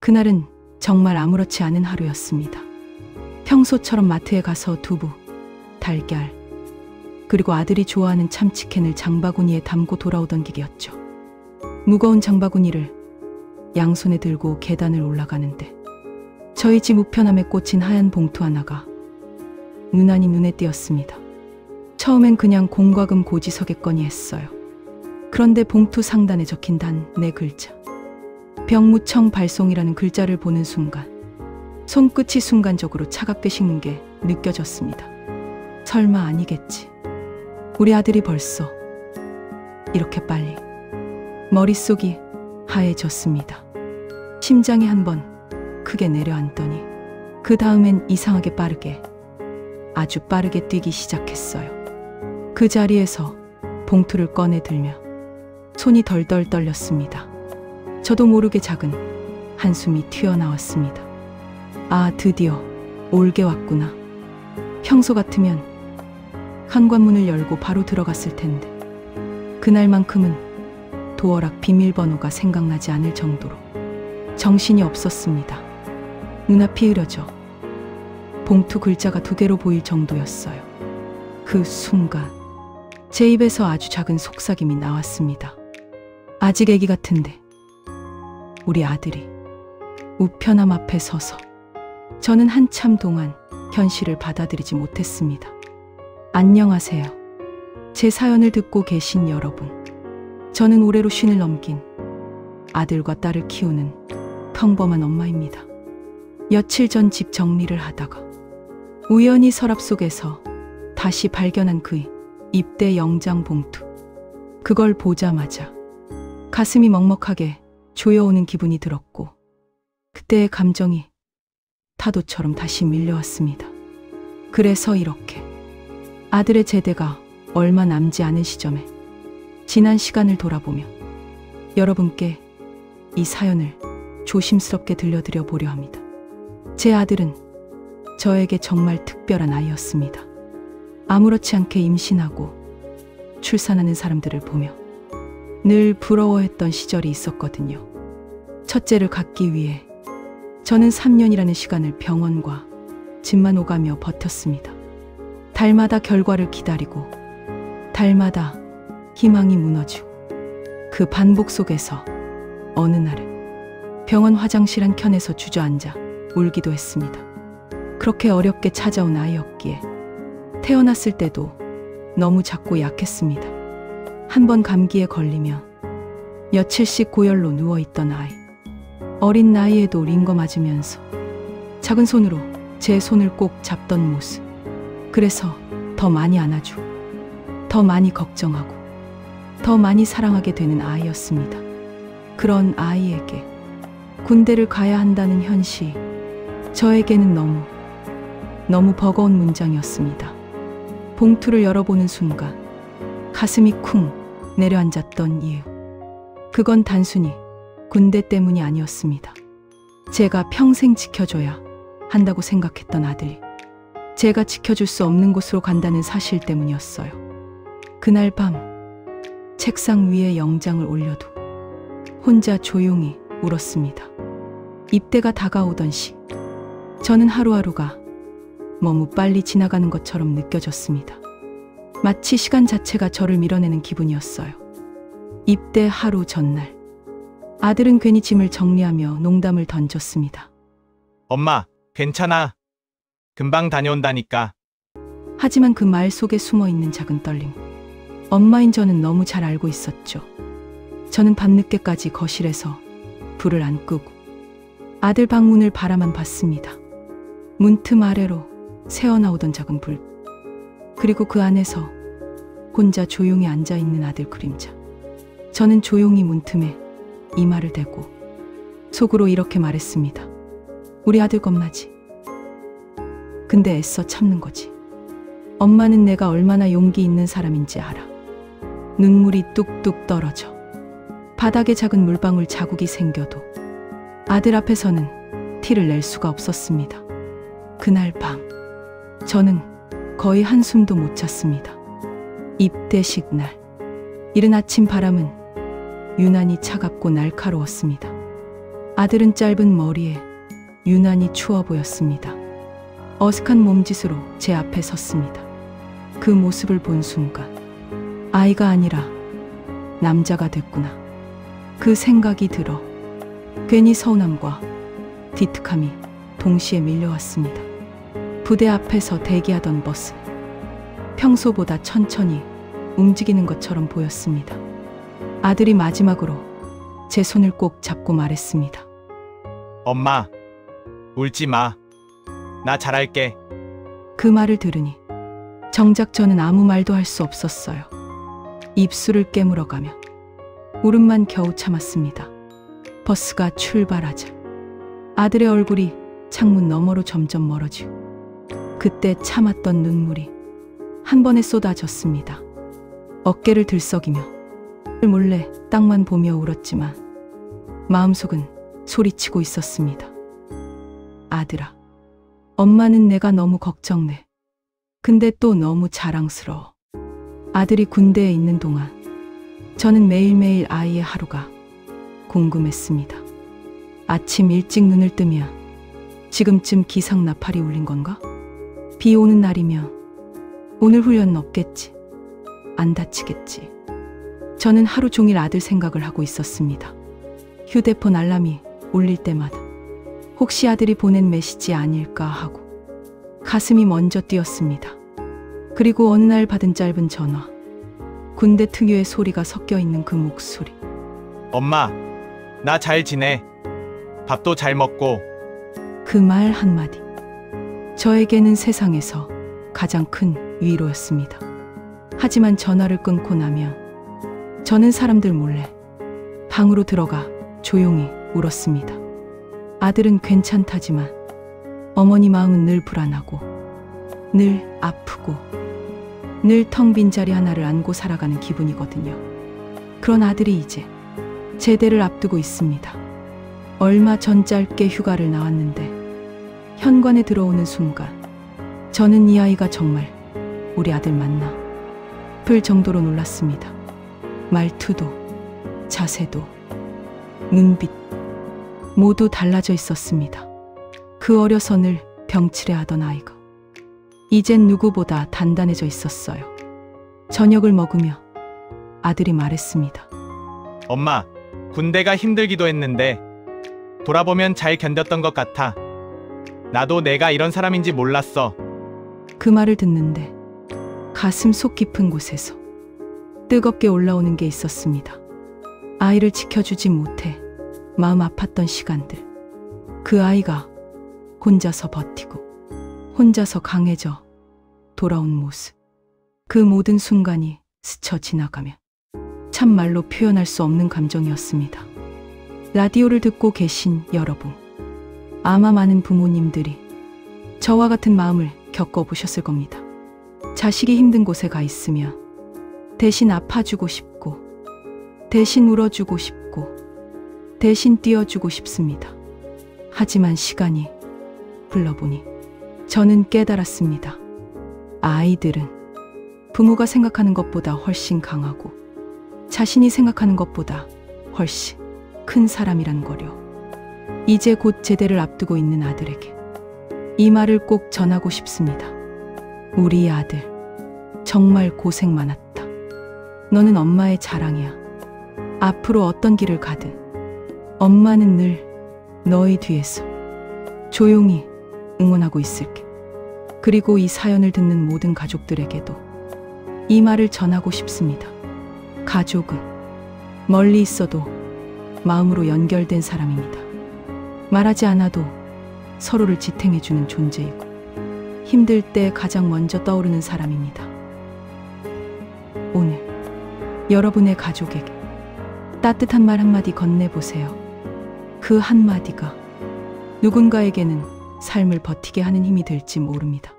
그날은 정말 아무렇지 않은 하루였습니다. 평소처럼 마트에 가서 두부, 달걀, 그리고 아들이 좋아하는 참치캔을 장바구니에 담고 돌아오던 길이었죠. 무거운 장바구니를 양손에 들고 계단을 올라가는데 저희 집 우편함에 꽂힌 하얀 봉투 하나가 유난히 눈에 띄었습니다. 처음엔 그냥 공과금 고지서겠거니 했어요. 그런데 봉투 상단에 적힌 단 4글자. 병무청 발송이라는 글자를 보는 순간 손끝이 순간적으로 차갑게 식는 게 느껴졌습니다. 설마 아니겠지. 우리 아들이 벌써 이렇게 빨리. 머릿속이 하얘졌습니다. 심장이 한번 크게 내려앉더니 그 다음엔 이상하게 빠르게, 아주 빠르게 뛰기 시작했어요. 그 자리에서 봉투를 꺼내 들며 손이 덜덜 떨렸습니다. 저도 모르게 작은 한숨이 튀어나왔습니다. 아, 드디어 올게 왔구나. 평소 같으면 현관문을 열고 바로 들어갔을 텐데 그날만큼은 도어락 비밀번호가 생각나지 않을 정도로 정신이 없었습니다. 눈앞이 흐려져 봉투 글자가 2개로 보일 정도였어요. 그 순간 제 입에서 아주 작은 속삭임이 나왔습니다. 아직 애기 같은데 우리 아들이 우편함 앞에 서서. 저는 한참 동안 현실을 받아들이지 못했습니다. 안녕하세요. 제 사연을 듣고 계신 여러분. 저는 올해로 50을 넘긴 아들과 딸을 키우는 평범한 엄마입니다. 며칠 전 집 정리를 하다가 우연히 서랍 속에서 다시 발견한 그 입대 영장 봉투. 그걸 보자마자 가슴이 먹먹하게 조여오는 기분이 들었고 그때의 감정이 파도처럼 다시 밀려왔습니다. 그래서 이렇게 아들의 제대가 얼마 남지 않은 시점에 지난 시간을 돌아보며 여러분께 이 사연을 조심스럽게 들려드려 보려 합니다. 제 아들은 저에게 정말 특별한 아이였습니다. 아무렇지 않게 임신하고 출산하는 사람들을 보며 늘 부러워했던 시절이 있었거든요. 첫째를 갖기 위해 저는 3년이라는 시간을 병원과 집만 오가며 버텼습니다. 달마다 결과를 기다리고 달마다 희망이 무너지고 그 반복 속에서 어느 날은 병원 화장실 한 켠에서 주저앉아 울기도 했습니다. 그렇게 어렵게 찾아온 아이였기에 태어났을 때도 너무 작고 약했습니다. 한 번 감기에 걸리면 며칠씩 고열로 누워있던 아이. 어린 나이에도 링거 맞으면서 작은 손으로 제 손을 꼭 잡던 모습. 그래서 더 많이 안아주고 더 많이 걱정하고 더 많이 사랑하게 되는 아이였습니다. 그런 아이에게 군대를 가야 한다는 현실이 저에게는 너무 버거운 문장이었습니다. 봉투를 열어보는 순간 가슴이 쿵 내려앉았던 이유. 그건 단순히 군대 때문이 아니었습니다. 제가 평생 지켜줘야 한다고 생각했던 아들이 제가 지켜줄 수 없는 곳으로 간다는 사실 때문이었어요. 그날 밤 책상 위에 영장을 올려도 혼자 조용히 울었습니다. 입대가 다가오던 시 저는 하루하루가 너무 빨리 지나가는 것처럼 느껴졌습니다. 마치 시간 자체가 저를 밀어내는 기분이었어요. 입대 하루 전날 아들은 괜히 짐을 정리하며 농담을 던졌습니다. 엄마, 괜찮아. 금방 다녀온다니까. 하지만 그 말 속에 숨어있는 작은 떨림. 엄마인 저는 너무 잘 알고 있었죠. 저는 밤늦게까지 거실에서 불을 안 끄고 아들 방문을 바라만 봤습니다. 문틈 아래로 새어나오던 작은 불. 그리고 그 안에서 혼자 조용히 앉아있는 아들 그림자. 저는 조용히 문틈에 이마를 대고 속으로 이렇게 말했습니다. 우리 아들 겁나지? 근데 애써 참는 거지. 엄마는 내가 얼마나 용기 있는 사람인지 알아. 눈물이 뚝뚝 떨어져 바닥에 작은 물방울 자국이 생겨도 아들 앞에서는 티를 낼 수가 없었습니다. 그날 밤 저는 거의 한숨도 못 잤습니다. 입대식 날 이른 아침 바람은 유난히 차갑고 날카로웠습니다. 아들은 짧은 머리에 유난히 추워 보였습니다. 어색한 몸짓으로 제 앞에 섰습니다. 그 모습을 본 순간 아이가 아니라 남자가 됐구나. 그 생각이 들어 괜히 서운함과 기특함이 동시에 밀려왔습니다. 부대 앞에서 대기하던 버스. 평소보다 천천히 움직이는 것처럼 보였습니다. 아들이 마지막으로 제 손을 꼭 잡고 말했습니다. 엄마, 울지 마. 나 잘할게. 그 말을 들으니 정작 저는 아무 말도 할 수 없었어요. 입술을 깨물어가며 울음만 겨우 참았습니다. 버스가 출발하자 아들의 얼굴이 창문 너머로 점점 멀어지고 그때 참았던 눈물이 한 번에 쏟아졌습니다. 어깨를 들썩이며 몰래 땅만 보며 울었지만 마음속은 소리치고 있었습니다. 아들아, 엄마는 내가 너무 걱정돼. 근데 또 너무 자랑스러워. 아들이 군대에 있는 동안 저는 매일매일 아이의 하루가 궁금했습니다. 아침 일찍 눈을 뜨면 지금쯤 기상 나팔이 울린 건가? 비 오는 날이면 오늘 훈련은 없겠지. 안 다치겠지. 저는 하루 종일 아들 생각을 하고 있었습니다. 휴대폰 알람이 울릴 때마다 혹시 아들이 보낸 메시지 아닐까 하고 가슴이 먼저 뛰었습니다. 그리고 어느 날 받은 짧은 전화. 군대 특유의 소리가 섞여 있는 그 목소리. 엄마, 나 잘 지내. 밥도 잘 먹고. 그 말 한마디. 저에게는 세상에서 가장 큰 위로였습니다. 하지만 전화를 끊고 나면 저는 사람들 몰래 방으로 들어가 조용히 울었습니다. 아들은 괜찮다지만 어머니 마음은 늘 불안하고 늘 아프고 늘 텅 빈 자리 하나를 안고 살아가는 기분이거든요. 그런 아들이 이제 제대를 앞두고 있습니다. 얼마 전 짧게 휴가를 나왔는데 현관에 들어오는 순간 저는 이 아이가 정말 우리 아들 맞나 싶을 정도로 놀랐습니다. 말투도 자세도 눈빛 모두 달라져 있었습니다. 그 어려서 늘 병치레하던 아이가 이젠 누구보다 단단해져 있었어요. 저녁을 먹으며 아들이 말했습니다. 엄마, 군대가 힘들기도 했는데 돌아보면 잘 견뎠던 것 같아. 나도 내가 이런 사람인지 몰랐어. 그 말을 듣는데 가슴 속 깊은 곳에서 뜨겁게 올라오는 게 있었습니다. 아이를 지켜주지 못해 마음 아팠던 시간들. 그 아이가 혼자서 버티고 혼자서 강해져 돌아온 모습. 그 모든 순간이 스쳐 지나가며 참말로 표현할 수 없는 감정이었습니다. 라디오를 듣고 계신 여러분, 아마 많은 부모님들이 저와 같은 마음을 겪어보셨을 겁니다. 자식이 힘든 곳에 가 있으면 대신 아파주고 싶고 대신 울어주고 싶고 대신 띄워주고 싶습니다. 하지만 시간이 흘러보니 저는 깨달았습니다. 아이들은 부모가 생각하는 것보다 훨씬 강하고 자신이 생각하는 것보다 훨씬 큰 사람이란 거려. 이제 곧 제대를 앞두고 있는 아들에게 이 말을 꼭 전하고 싶습니다. 우리 아들, 정말 고생 많았다. 너는 엄마의 자랑이야. 앞으로 어떤 길을 가든 엄마는 늘 너의 뒤에서 조용히 응원하고 있을게. 그리고 이 사연을 듣는 모든 가족들에게도 이 말을 전하고 싶습니다. 가족은 멀리 있어도 마음으로 연결된 사람입니다. 말하지 않아도 서로를 지탱해주는 존재이고 힘들 때 가장 먼저 떠오르는 사람입니다. 오늘 여러분의 가족에게 따뜻한 말 한마디 건네보세요. 그 한마디가 누군가에게는 삶을 버티게 하는 힘이 될지 모릅니다.